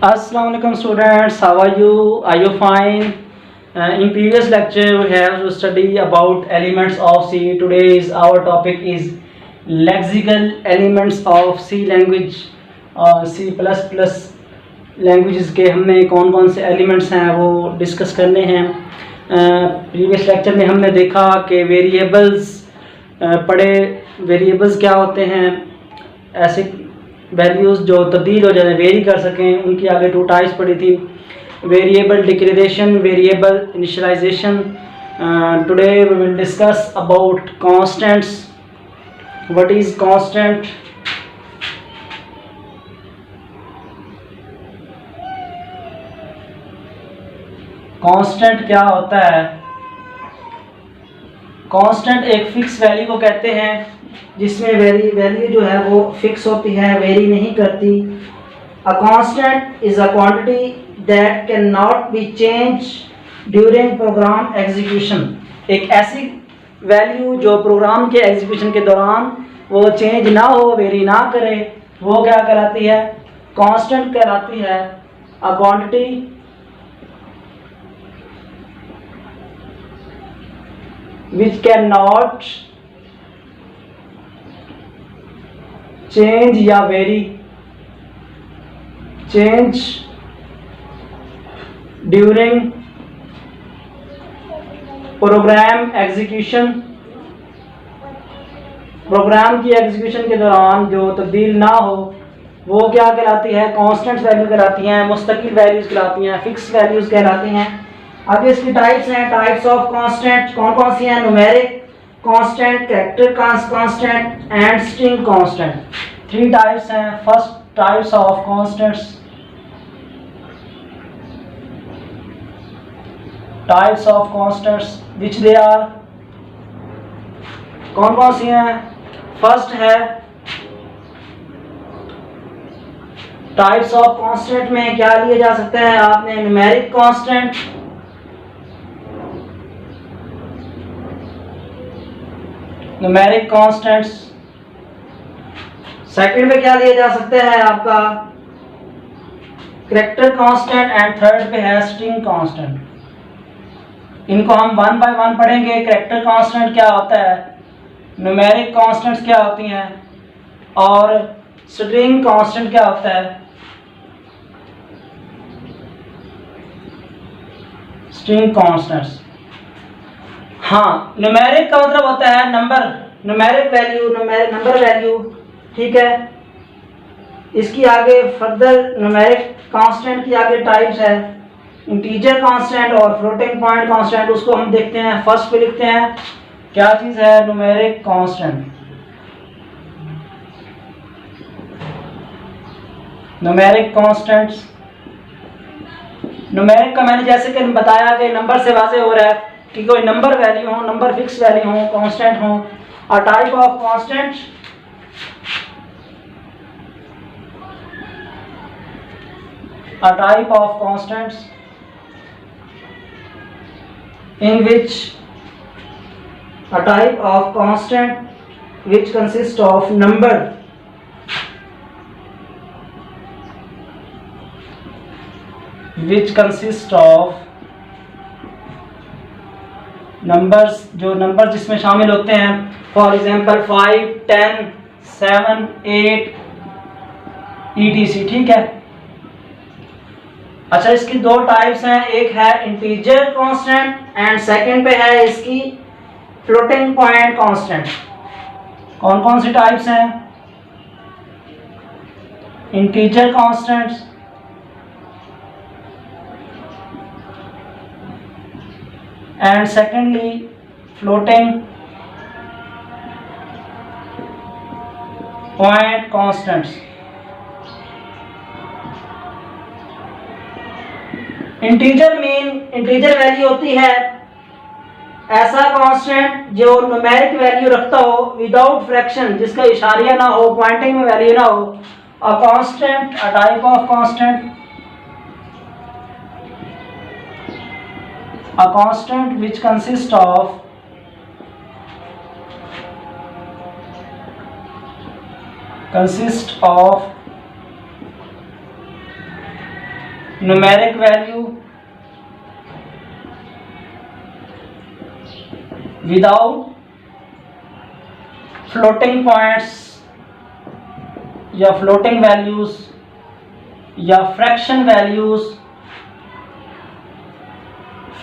Assalamu alaikum students, how are you? Are you fine? In previous lecture we have to study about elements of C. Today's our topic is lexical elements of C language और C++ languages के हमने कौन कौन से elements हैं वो discuss करने हैं। प्रीवियस लेक्चर में हमने देखा कि वेरिएबल्स पढ़े। वेरिएबल्स क्या होते हैं? ऐसे वैल्यूज़ जो तब्दील हो जाए, वेरी कर सकें, उनकी आगे 2 टाइप्स पड़ी थी, variable declaration, variable initialization. Today we will discuss about constants. What is constant? Constant क्या होता है? कांस्टेंट एक फिक्स वैल्यू को कहते हैं जिसमें वैल्यू जो है वो फिक्स होती है, वेरी नहीं करती। A constant is a quantity that can not be change during program execution. एक ऐसी वैल्यू जो प्रोग्राम के एग्जीक्यूशन के दौरान वो चेंज ना हो, वेरी ना करे, वो क्या कहलाती है? कांस्टेंट कहलाती है। A quantity which cannot change या vary change during program execution. Program की एग्जीक्यूशन के दौरान जो तब्दील ना हो वो क्या कहलाती है? कांस्टेंट वैल्यू कहलाती हैं, मुस्तकिल वैल्यूज कहलाती हैं, फिक्स वैल्यूज कहलाती हैं। आगे इसकी टाइप्स हैं। टाइप्स ऑफ कांस्टेंट कौन कौन सी हैं? Numeric constant, character constant and string constant. 3 types हैं। First types of constants, types of constants which they are, कौन कौन सी हैं? फर्स्ट है टाइप्स ऑफ कांस्टेंट में क्या लिए जा सकते हैं आपने? Numeric constant, numeric constants. Second में क्या लिए जा सकते हैं आपका? कैरेक्टर कांस्टेंट एंड थर्ड पे है स्ट्रिंग कांस्टेंट। इनको हम 1 बाय 1 पढ़ेंगे। कैरेक्टर कांस्टेंट क्या होता है, न्यूमेरिक कांस्टेंट्स क्या होती हैं और स्ट्रिंग कांस्टेंट क्या होता है? String constants. हाँ, न्यूमेरिक का मतलब होता है number, numeric value, number value, ठीक है। इसकी आगे फर्दर न्यूमेरिक कांस्टेंट की आगे टाइप्स है, इंटीजर कांस्टेंट और फ्लोटिंग पॉइंट कांस्टेंट। उसको हम देखते हैं। फर्स्ट पे लिखते हैं क्या चीज है? Numeric constant. Numeric constants, numeric का मैंने जैसे कि बताया कि नंबर से वाज़ेह हो रहा है कि कोई नंबर वैल्यू हो, नंबर फिक्स वैल्यू हो, कांस्टेंट हो। अ type of constant, a type of constants in which a type of constant which consists of number numbers, जो नंबर जिसमें शामिल होते हैं, फॉर एग्जांपल 5, 10, 7, 8 etc। ठीक है। अच्छा, इसकी 2 टाइप्स हैं। एक है इंटीजर कांस्टेंट एंड सेकंड पे है इसकी फ्लोटिंग पॉइंट कांस्टेंट। कौन कौन सी टाइप्स हैं? Integer constants, and secondly floating point constants। Integer value होती है ऐसा कांस्टेंट जो न्यूमेरिक वैल्यू रखता हो विदाउट फ्रैक्शन, जिसका इशारिया ना हो, पॉइंटिंग में वैल्यू ना हो। A constant, a type of constant, a constant which consists of numeric value without floating points या floating values या fraction values,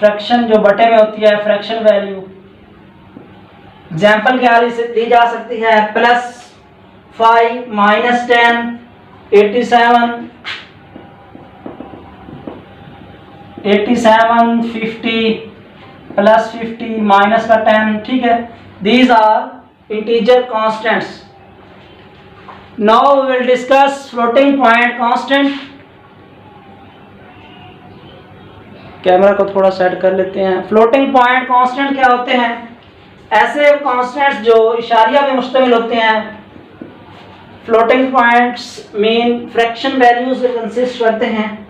fraction जो बटे में होती है fraction value, एग्जाम्पल क्या दी जा सकती है +5 -10 87 50 +50 -10, ठीक है। These are integer constants. Now we will discuss floating point constant. Camera को थोड़ा सेट कर लेते हैं। फ्लोटिंग पॉइंट कांस्टेंट क्या होते हैं? ऐसे कांस्टेंट्स जो इशारिया में मुश्तमिल होते हैं। Floating points mean fraction values से कंसिस्ट करते हैं।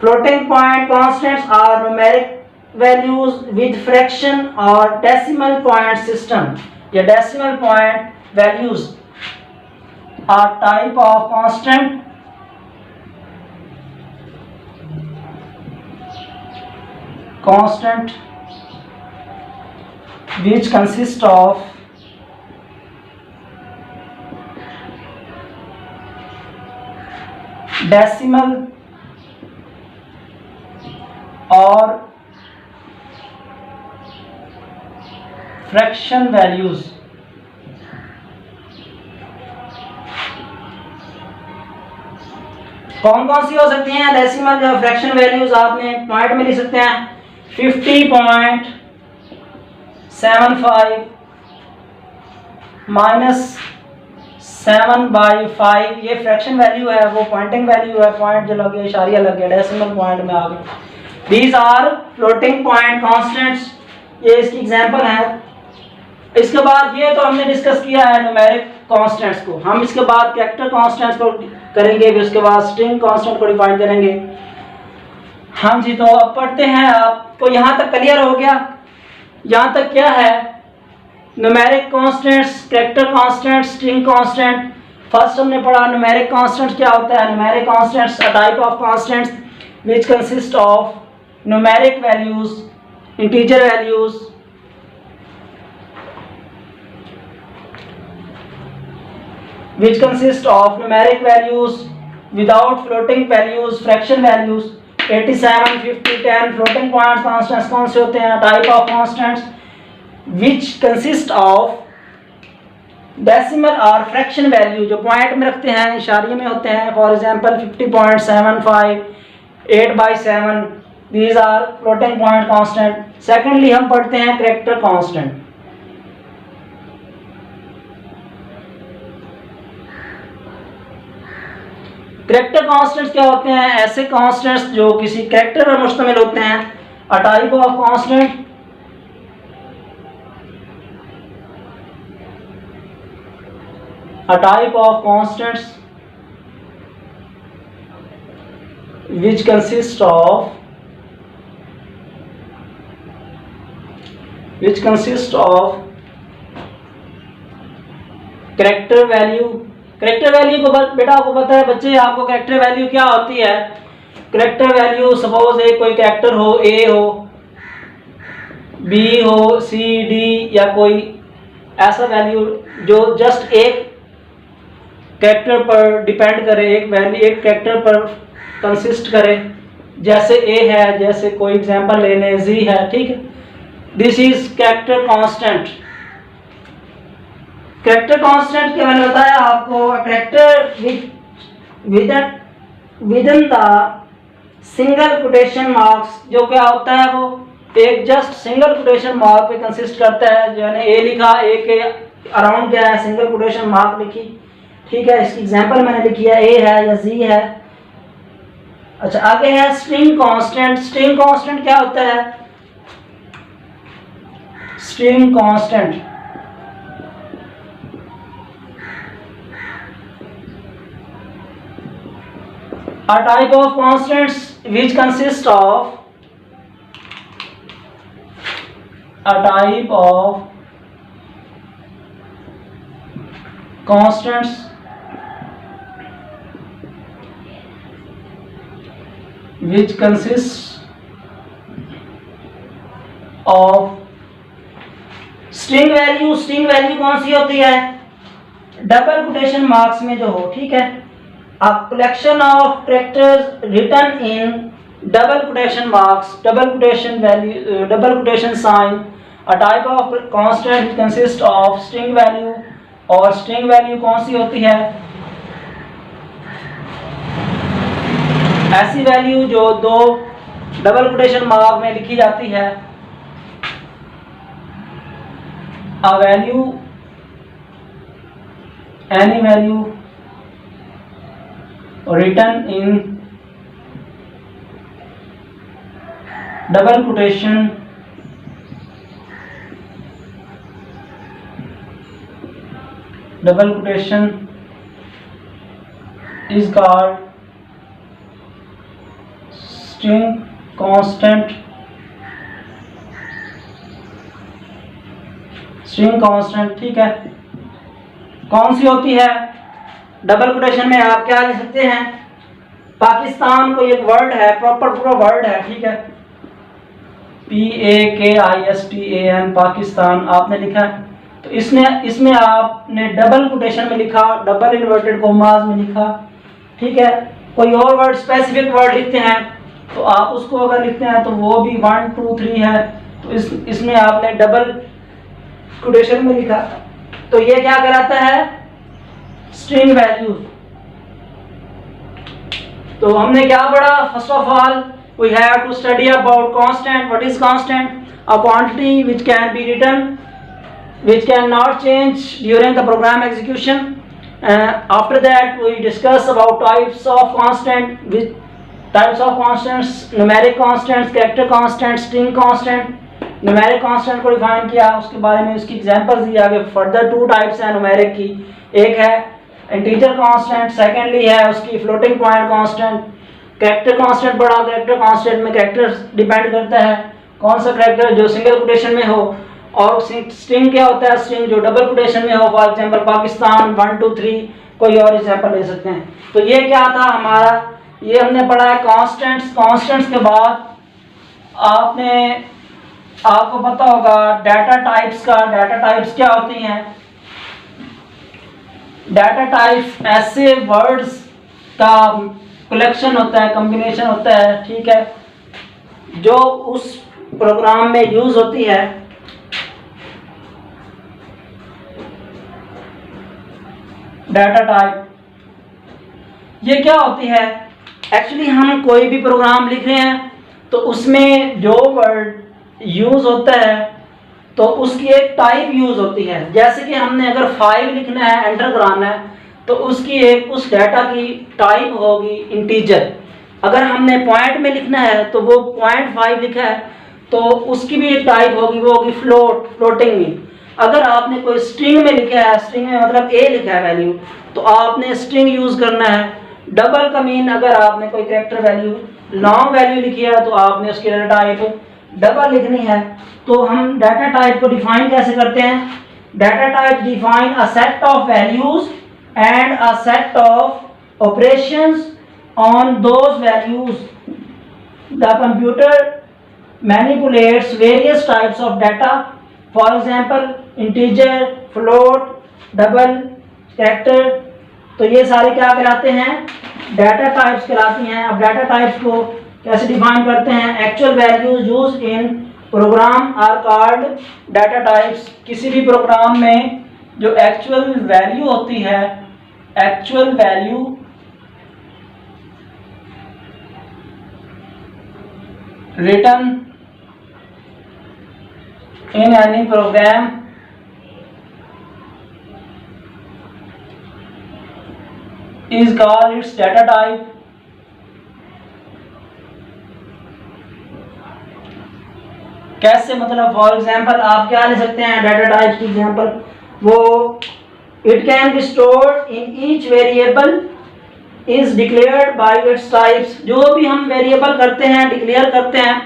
Floating point constants are numeric values with fraction और डेसिमल पॉइंट सिस्टम या decimal point values are type of constant which consist of decimal or fraction values. कौन कौन सी हो सकती हैं डेसिमल या फ्रैक्शन वैल्यूज? आपने पॉइंट में लिख सकते हैं 50.75 -7/5, ये फ्रैक्शन वैल्यू है, वो पॉइंटिंग वैल्यू है, पॉइंट जो लगे इशारिया लगे डेसिमल पॉइंट में आ गए। These are floating point constants, ये इसकी एग्जांपल है। इसके बाद ये तो हमने डिस्कस किया है न्यूमेरिक कांस्टेंट्स को, हम इसके बाद कैरेक्टर कांस्टेंट्स को करेंगे, फिर उसके बाद स्ट्रिंग कांस्टेंट को डिफाइन करेंगे। हाँ जी, तो अब पढ़ते हैं। आपको यहाँ तक क्लियर हो गया? यहाँ तक क्या है? Numeric constants, character constants, string constant. First हमने पढ़ा न्यूमेरिक कांस्टेंट्स क्या होता है। Numeric constants a type of constants which consist of numeric values, integer values, which consist of numeric values without floating values, fraction values। 87, 50, 10 floating points constants कौन से होते हैं? Type of constants which consist of decimal or fraction value, जो point में रखते हैं, इशारिये में होते हैं। For example 50.75, 8/7, these are floating point constant। Secondly हम पढ़ते हैं कैरेक्टर कांस्टेंट। कैरेक्टर कांस्टेंट्स क्या होते हैं? ऐसे कांस्टेंट्स जो किसी कैरेक्टर पर मुश्तमिल होते हैं। अ type of constant which consist of character value. Character value को बेटा आपको पता है बच्चे, आपको कैरेक्टर वैल्यू क्या होती है? कैरेक्टर वैल्यू सपोज एक कोई कैरेक्टर हो, ए हो, बी हो, सी, डी या कोई ऐसा वैल्यू जो जस्ट एक कैरेक्टर पर डिपेंड करे, एक वैल्यू एक कैरेक्टर पर कंसिस्ट करे। जैसे ए है, जैसे कोई एग्जांपल ले लें जी है, ठीक है। This is character constant. Character constant क्या मैंने बताया आपको? Character within the single quotation marks, जो क्या होता है वो एक जस्ट सिंगल कोटेशन मार्क पे कंसिस्ट करता है। जो मैंने ए लिखा, ए के अराउंड क्या है? सिंगल कोटेशन मार्क लिखी, ठीक है। इसकी एग्जांपल मैंने लिखी है, ए है या जी है। अच्छा, आगे है स्ट्रिंग कांस्टेंट। स्ट्रिंग कांस्टेंट क्या होता है? String constant a type of constants which consist of a type of constants which consists of string value. String value कौन सी होती है? डबल कोटेशन मार्क्स में जो हो, ठीक है। A collection of characters written in double quotation marks, double quotation value, double quotation sign, a type of constant consist of string value. और स्ट्रिंग वैल्यू कौन सी होती है? ऐसी वैल्यू जो दो डबल कोटेशन मार्क में लिखी जाती है। A value, any value written in double quotation is called string constant। String constant, ठीक है। कौन सी होती है? डबल कोटेशन में आप क्या लिख सकते हैं? पाकिस्तान कोई एक वर्ड है, प्रॉपर पूरा वर्ड है, ठीक है। PAKISTAN, पाकिस्तान आपने लिखा है, तो इसमें आपने डबल कोटेशन में लिखा, डबल इन्वर्टेड कोमास में लिखा, ठीक है। कोई और वर्ड, स्पेसिफिक वर्ड लिखते हैं तो आप उसको अगर लिखते हैं तो वो भी 1 2 3 है, तो इसमें आपने डबल कोटेशन में लिखा, तो ये क्या कहलाता है? String value. तो हमने क्या पढ़ा? First of all we have to study about constant. What is constant? A quantity which can be written, which can not change during the program execution. After that we discuss about types of constant, which types of constants, numeric constants, character constant, string constant. Numeric constant को define किया, उसके बारे में उसकी examples दी आगे। Further 2 types हैं numeric की, एक है इंटीजर कांस्टेंट, सेकेंडली है उसकी floating point constant. Character constant पढ़ा। कैरेक्टर कांस्टेंट में कैरेक्टर डिपेंड करता है, कौन सा कैरेक्टर जो सिंगल कोटेशन में हो। और स्ट्रिंग क्या होता है? स्ट्रिंग जो डबल कोटेशन में हो, फॉर एग्जांपल पाकिस्तान 1 2 3, कोई और एग्जांपल ले सकते हैं। तो ये क्या था हमारा? ये हमने पढ़ा है कांस्टेंट्स। कांस्टेंट्स के बाद आपको पता होगा डाटा टाइप्स का। डाटा टाइप्स क्या होती हैं? डाटा टाइप्स ऐसे वर्ड्स का कलेक्शन होता है, कॉम्बिनेशन होता है, ठीक है, जो उस प्रोग्राम में यूज होती है। डाटा टाइप ये क्या होती है? एक्चुअली हम कोई भी प्रोग्राम लिख रहे हैं तो उसमें जो वर्ड यूज होता है तो उसकी एक टाइप यूज होती है। जैसे कि हमने अगर 5 लिखना है, एंटर कराना है, तो उसकी एक उस डाटा की टाइप होगी इंटीजर। अगर हमने पॉइंट में लिखना है तो वो 0.5 लिखा है तो उसकी भी एक टाइप होगी, वो होगी फ्लोटिंग में। अगर आपने कोई स्ट्रिंग में लिखा है, स्ट्रिंग में मतलब ए लिखा है वैल्यू, तो आपने स्ट्रिंग यूज करना है। डबल का मीन अगर आपने कोई कैरेक्टर वैल्यू लॉन्ग वैल्यू लिखी है तो आपने उसकी डाटा टाइप डबल लिखनी है। तो हम डाटा टाइप को डिफाइन कैसे करते हैं? Data type define a set of values and a set of operations on those values. The computer manipulates various types of data, for example integer, float, double, character. तो ये सारे क्या कहलाते हैं? डाटा टाइप्स कहलाती हैं। अब डाटा टाइप्स को कैसे डिफाइन करते हैं? Actual values used in program are called data types. किसी भी प्रोग्राम में जो एक्चुअल वैल्यू होती है, actual value written in any program is called its data type। कैसे? मतलब फॉर एग्जांपल आप क्या ले सकते हैं डाटा टाइप की एग्जांपल? वो it can be stored in each variable is declared by its types. जो भी हम वेरिएबल करते हैं, डिक्लेयर करते हैं,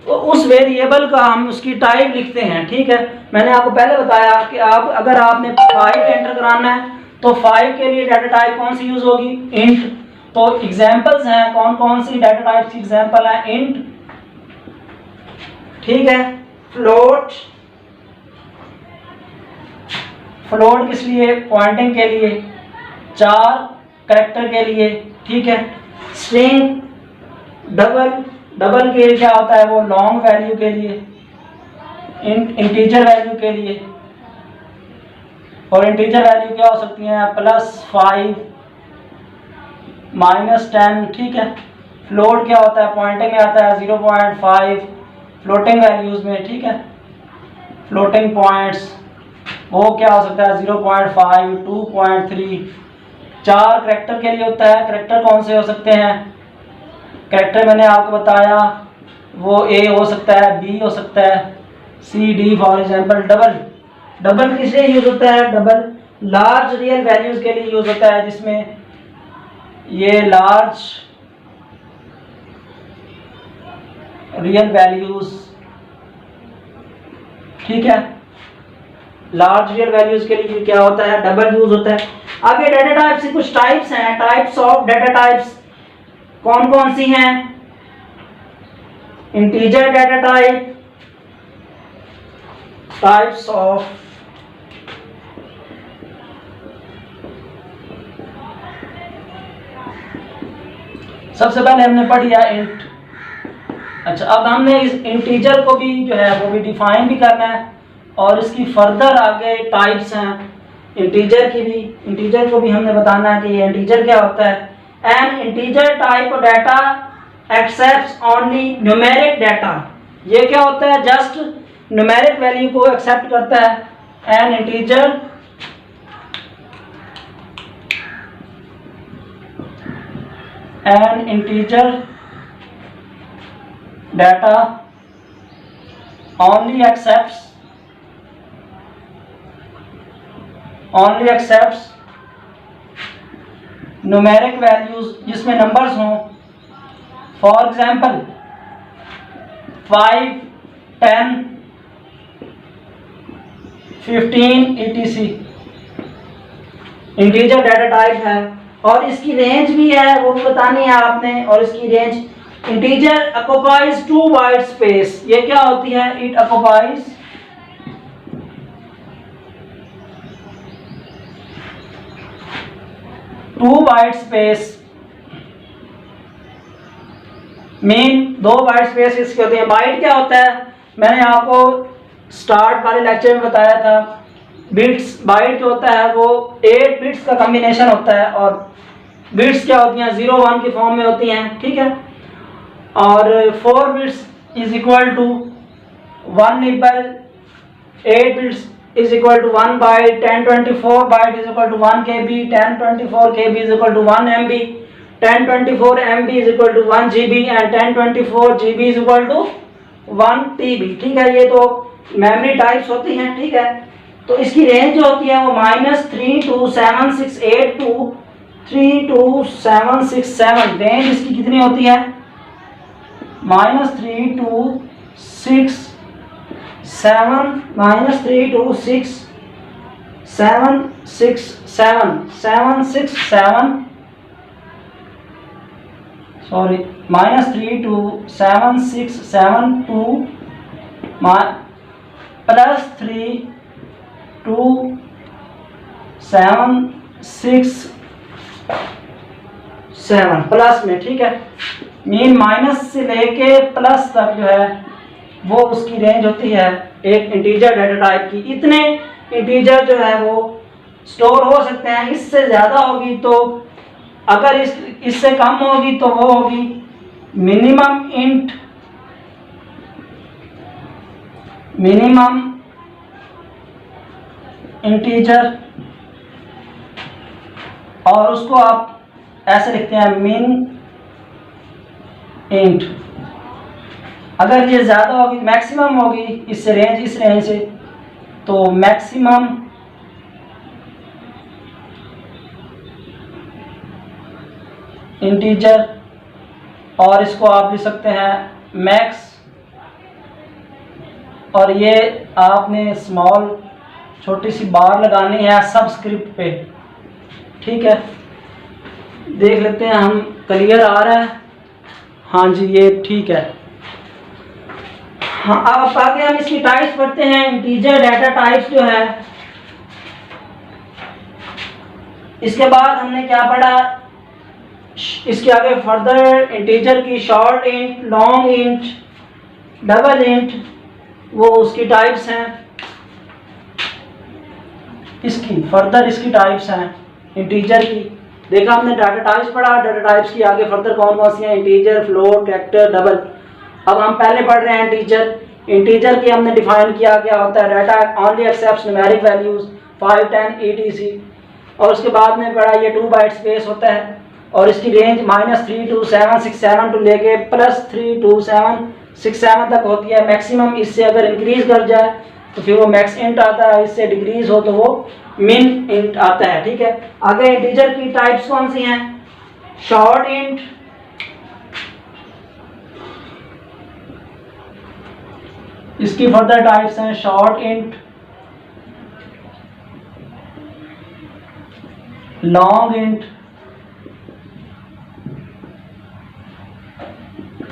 तो उस वेरिएबल का हम उसकी टाइप लिखते हैं, ठीक है। मैंने आपको पहले बताया कि अगर आपने 5 एंटर कराना है तो 5 के लिए डाटा टाइप कौन सी यूज होगी? इंट। तो एग्जाम्पल्स हैं, कौन कौन सी डाटा टाइप्स की एग्जाम्पल है? इंट, ठीक है, फ्लोट, फ्लोट किस लिए? पॉइंटिंग के लिए, 4 कैरेक्टर के लिए, ठीक है। स्ट्रिंग, डबल, डबल के लिए क्या होता है? वो लॉन्ग वैल्यू के लिए, इंटीजर वैल्यू के लिए, और इंटीजर वैल्यू क्या हो सकती है? +5 -10, ठीक है। फ्लोट क्या होता है? पॉइंटिंग में आता है 0.5, फ्लोटिंग वैल्यूज में, ठीक है, फ्लोटिंग पॉइंट्स, वो क्या हो सकता है? 0.5, 2.3। 4 करेक्टर के लिए होता है। करेक्टर कौन से हो सकते हैं? करेक्टर मैंने आपको बताया, वो ए हो सकता है, बी हो सकता है, C, D for example. Double, double किस लिए यूज होता है? डबल लार्ज रियल वैल्यूज के लिए यूज होता है, जिसमें ये लार्ज रियल वैल्यूज, ठीक है, लार्ज रियल वैल्यूज के लिए क्या होता है? डबल यूज होता है। अब ये डाटा टाइप्स की कुछ टाइप्स हैं, टाइप्स ऑफ डाटा टाइप्स कौन कौन सी हैं? Integer data type, types of सबसे पहले हमने पढ़ लिया इंट। अच्छा, अब हमने इस इंटीजर को भी जो है वो भी डिफाइन भी करना है, और इसकी फर्दर आगे टाइप्स हैं इंटीजर की भी। इंटीजर को भी हमने बताना है कि ये इंटीजर क्या होता है। N integer type of data accepts only numeric data. ये क्या होता है? जस्ट न्यूमेरिक वैल्यू को एक्सेप्ट करता है। N integer data only accepts numeric values जिसमें नंबर्स हों। For example 5, 10, 15 etc। Integer data type है, और इसकी रेंज भी है, वो भी बतानी है आपने। और इसकी range, integer occupies 2 byte space. ये क्या होती है? It occupies 2 byte space. Main 2 byte space इसकी होती है। बाइट क्या होता है? मैंने आपको स्टार्ट वाले लेक्चर में बताया था, बिट्स। बाइट जो होता है वो 8 बिट्स का कॉम्बिनेशन होता है, और बिट्स क्या होती हैं? 0 1 की फॉर्म में होती हैं, ठीक है। और 4 bits is equal to 1 nibble, 8 bits is equal to 1 byte, 1024 byte is equal to 1 KB, 1024 KB is equal to 1 MB, 1024 MB is equal to 1 GB, and 1024 GB is equal to 1 TB, ठीक है। ये तो memory types होती हैं, ठीक है। तो इसकी रेंज जो होती है वो -32768 टू 32767। रेंज इसकी कितनी होती है? -327 767 सॉरी -32762 +32767 प्लस में, ठीक है। मीन माइनस से लेके प्लस तक जो है वो उसकी रेंज होती है एक इंटीजर डाटा टाइप की। इतने इंटीजर जो है वो स्टोर हो सकते हैं। इससे ज़्यादा होगी तो, अगर इससे कम होगी तो वो होगी मिनिमम इंटीजर, और उसको आप ऐसे लिखते हैं मिन इंट। अगर ये ज़्यादा होगी, मैक्सिमम होगी इस रेंज से, तो मैक्सिमम इंटीजर, और इसको आप लिख सकते हैं मैक्स, और ये आपने स्मॉल छोटी सी बार लगानी है सबस्क्रिप्ट पे, ठीक है। देख लेते हैं हम, क्लियर आ रहा है? हाँ जी, ये ठीक है। हाँ, अब आगे हम इसकी टाइप्स पढ़ते हैं। इंटीजर डाटा टाइप्स जो है, इसके बाद हमने क्या पढ़ा, इसके आगे फर्दर इंटीजर की short int, long int, double int, वो उसकी टाइप्स हैं। इसकी फर्दर इसकी टाइप्स हैं इंटीजर की। देखा हमने डाटा टाइप्स पढ़ा, डाटा टाइप्स की आगे फर्दर कौन कौन सी हैं, इंटीजर, फ्लोट, कैरेक्टर, डबल। अब हम पहले पढ़ रहे हैं इंटीजर। इंटीजर की हमने डिफाइन किया, क्या होता है, data only accepts numeric values 5, 10 etc। और उसके बाद में पढ़ा ये 2 बाइट स्पेस होता है और इसकी रेंज -3 to 767 टू लेके +3 to 767 तक होती है। मैक्सिमम इससे अगर इंक्रीज कर जाए तो फिर वो मैक्स इंट आता है, इससे डिक्रीज हो तो वो मिन इंट आता है। ठीक है, आगे इंटीजर की टाइप्स कौन सी हैं, शॉर्ट इंट, इसकी फर्दर टाइप्स हैं short int, long int,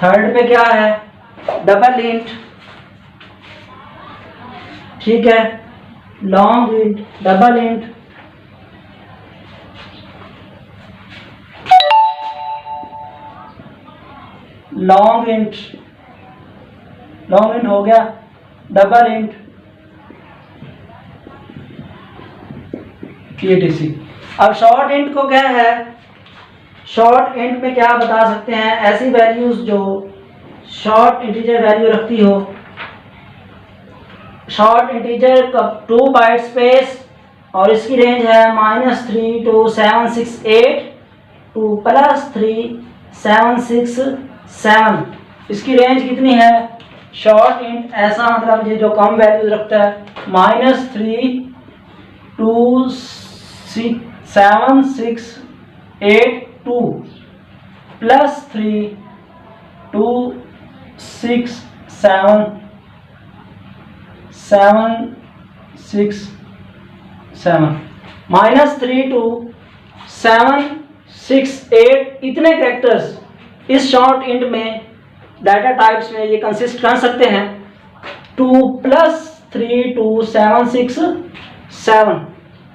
third पे क्या है, डबल इंट। ठीक है, long int, double int, long int, long int हो गया, डबल इंट, etc। अब शॉर्ट इंट को क्या है, शॉर्ट इंट में क्या बता सकते हैं, ऐसी वैल्यूज जो शॉर्ट इंटीजर वैल्यू रखती हो। शॉर्ट इंटीजर का 2 बाइट स्पेस और इसकी रेंज है -3 to 768 टू +3 767। इसकी रेंज कितनी है, शॉर्ट इंट ऐसा मतलब ये जो कम वैल्यूज रखता है, -3 to 768 +3 to 767 -3 to 768 इतने कैरेक्टर्स इस शॉर्ट इंट में डाटा टाइप्स में ये कंसिस्ट कर सकते हैं। 2 +3 to 767।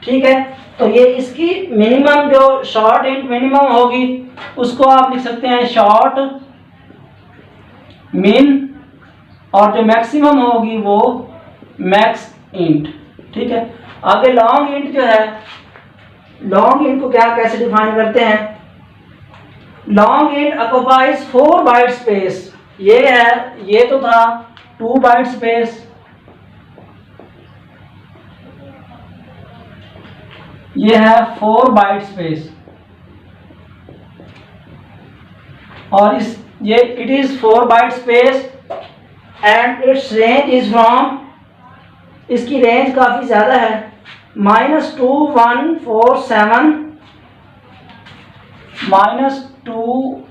ठीक है, तो ये इसकी मिनिमम जो शॉर्ट इंट मिनिमम होगी उसको आप लिख सकते हैं शॉर्ट मिन, और जो मैक्सिमम होगी वो मैक्स इंट। ठीक है, आगे लॉन्ग इंट जो है, लॉन्ग इंट को क्या कैसे डिफाइन करते हैं, long int occupies 4 byte space. ये है, ये तो था 2 बाइट स्पेस, ये है 4 बाइट स्पेस, और इस ये it is 4 byte space and its range is from, इसकी रेंज काफी ज्यादा है, -2147 टू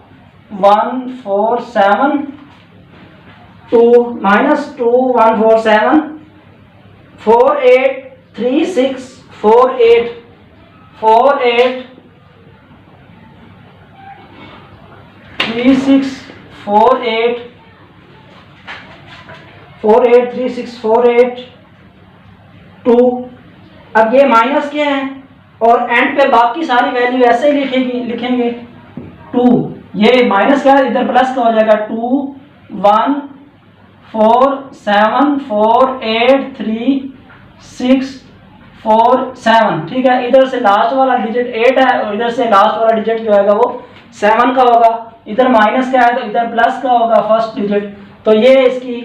-2147 4836 48 48 36 48 48 36 48 2। अब ये माइनस के हैं और एंड पे बाकी सारी वैल्यू ऐसे ही लिखेंगे 2। ये माइनस का इधर प्लस का हो जाएगा 2 1 4 7 4 8 3 6 4 7। ठीक है, इधर से लास्ट वाला डिजिट 8 है और इधर से लास्ट वाला डिजिट जो है वो 7 का होगा। इधर माइनस का है तो इधर प्लस का होगा फर्स्ट डिजिट। तो ये इसकी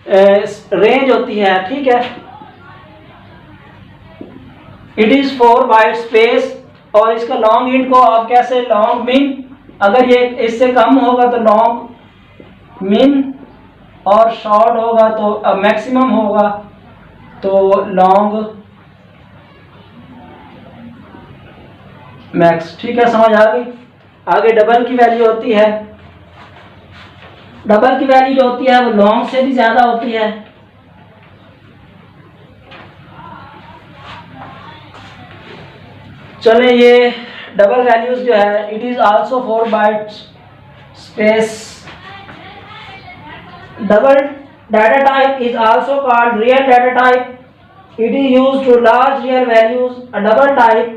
रेंज होती है। ठीक है, इट इज 4 बाइट स्पेस। और इसका लॉन्ग इंट को आप कैसे, लॉन्ग मिन, अगर ये इससे कम होगा तो लॉन्ग मिन, और शॉर्ट होगा तो मैक्सिमम होगा तो लॉन्ग मैक्स। ठीक है, समझ आ गई। आगे डबल की वैल्यू होती है, डबल की वैल्यू जो होती है वो लॉन्ग से भी ज्यादा होती है। चले, ये डबल वैल्यूज जो है it is also 4 byte space. Double data type is also called real data type. It is used to large real values. A double type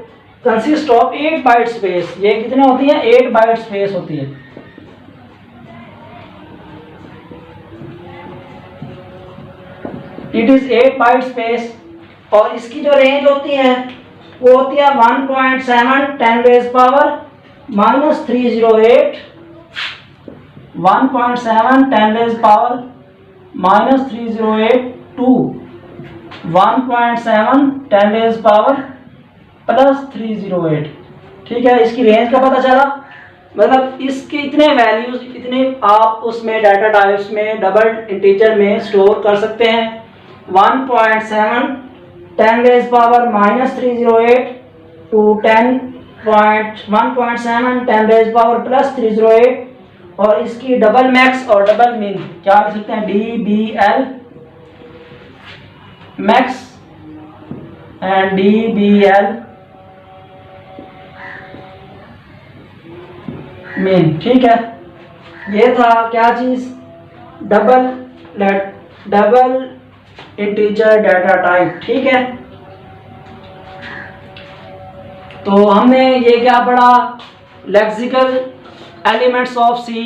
consists of 8 byte space. ये कितने होती है? 8 byte space होती है। It is 8 byte space और इसकी जो range होती है वो होती है 1.7 10 raised power minus 308 1.7 10 raised power minus 308 to 1.7 10 raised power plus 308। ठीक है, इसकी रेंज का पता चला, मतलब इसके इतने वैल्यूज इतने आप उसमें डाटा टाइप्स में डबल इंटीजर में स्टोर कर सकते हैं। 1.7 10 raised power minus 308 to 1.7 10 raised power plus 308 और इसकी डबल मैक्स और डबल मिन क्या लिख सकते हैं? DBL मैक्स एंड DBL मिन। ठीक है, ये था क्या चीज? Double integer data type. ठीक है, तो हमने ये क्या पढ़ा? Lexical elements of C,